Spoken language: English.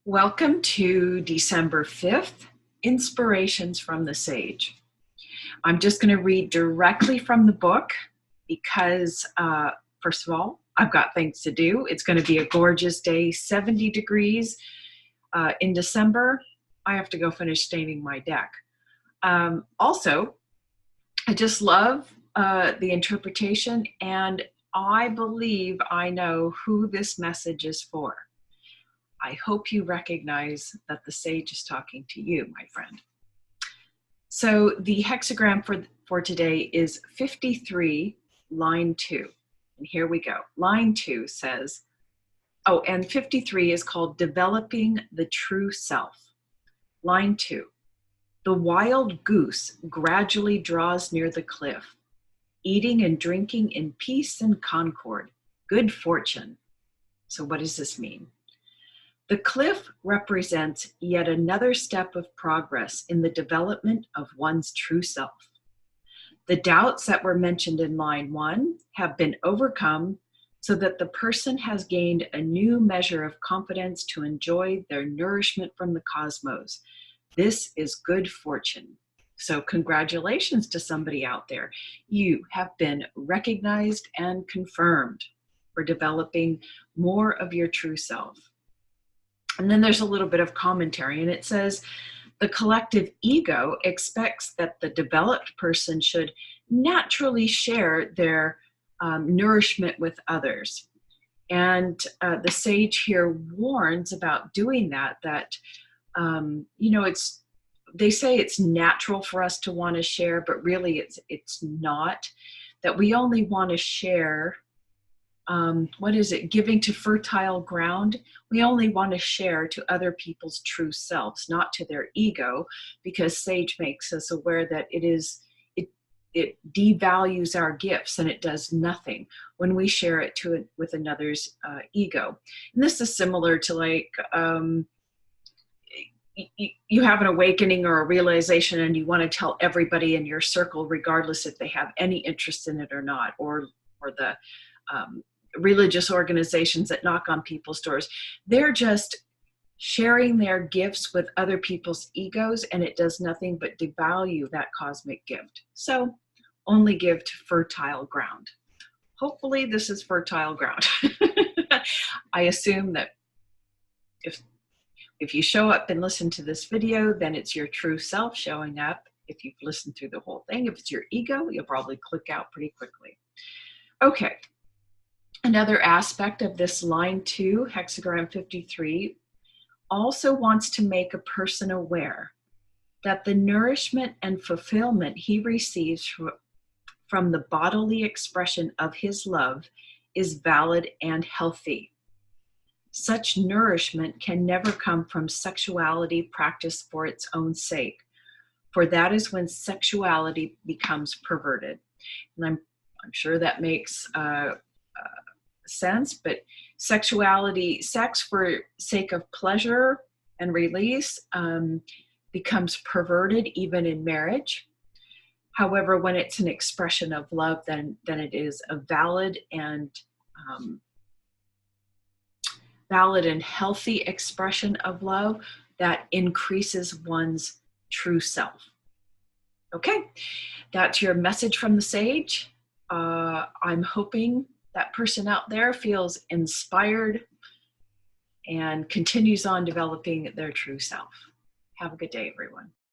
Welcome to December 5th, Inspirations from the Sage. I'm just going to read directly from the book because, first of all, I've got things to do. It's going to be a gorgeous day, 70 degrees in December. I have to go finish staining my deck. Also, I just love the interpretation, and I believe I know who this message is for. I hope you recognize that the sage is talking to you, my friend. So the hexagram for today is 53, line 2. And here we go. Line 2 says, oh, and 53 is called Developing the True Self. Line 2, the wild goose gradually draws near the cliff, eating and drinking in peace and concord, good fortune. So what does this mean? The cliff represents yet another step of progress in the development of one's true self. The doubts that were mentioned in line 1 have been overcome so that the person has gained a new measure of confidence to enjoy their nourishment from the cosmos. This is good fortune. So congratulations to somebody out there. You have been recognized and confirmed for developing more of your true self. And then there's a little bit of commentary, and it says, the collective ego expects that the developed person should naturally share their nourishment with others. And the sage here warns about doing that, they say it's natural for us to want to share, but really it's not, that we only want to share giving to fertile ground. We only want to share to other people's true selves, not to their ego, because sage makes us aware that it devalues our gifts and it does nothing when we share it with another's ego. And this is similar to you have an awakening or a realization and you want to tell everybody in your circle, regardless if they have any interest in it or not, or the religious organizations that knock on people's doors. They're just sharing their gifts with other people's egos, and it does nothing but devalue that cosmic gift. So only give to fertile ground. Hopefully this is fertile ground. I assume that if you show up and listen to this video, then it's your true self showing up. If you've listened through the whole thing, if it's your ego, you'll probably click out pretty quickly. Okay. Another aspect of this line 2, hexagram 53, also wants to make a person aware that the nourishment and fulfillment he receives from the bodily expression of his love is valid and healthy. Such nourishment can never come from sexuality practiced for its own sake, for that is when sexuality becomes perverted. And I'm sure that makes sense, but sex for sake of pleasure and release becomes perverted even in marriage. However, when it's an expression of love, then it is a valid and healthy expression of love that increases one's true self. Okay, that's your message from the sage. I'm hoping that person out there feels inspired and continues on developing their true self. Have a good day, everyone.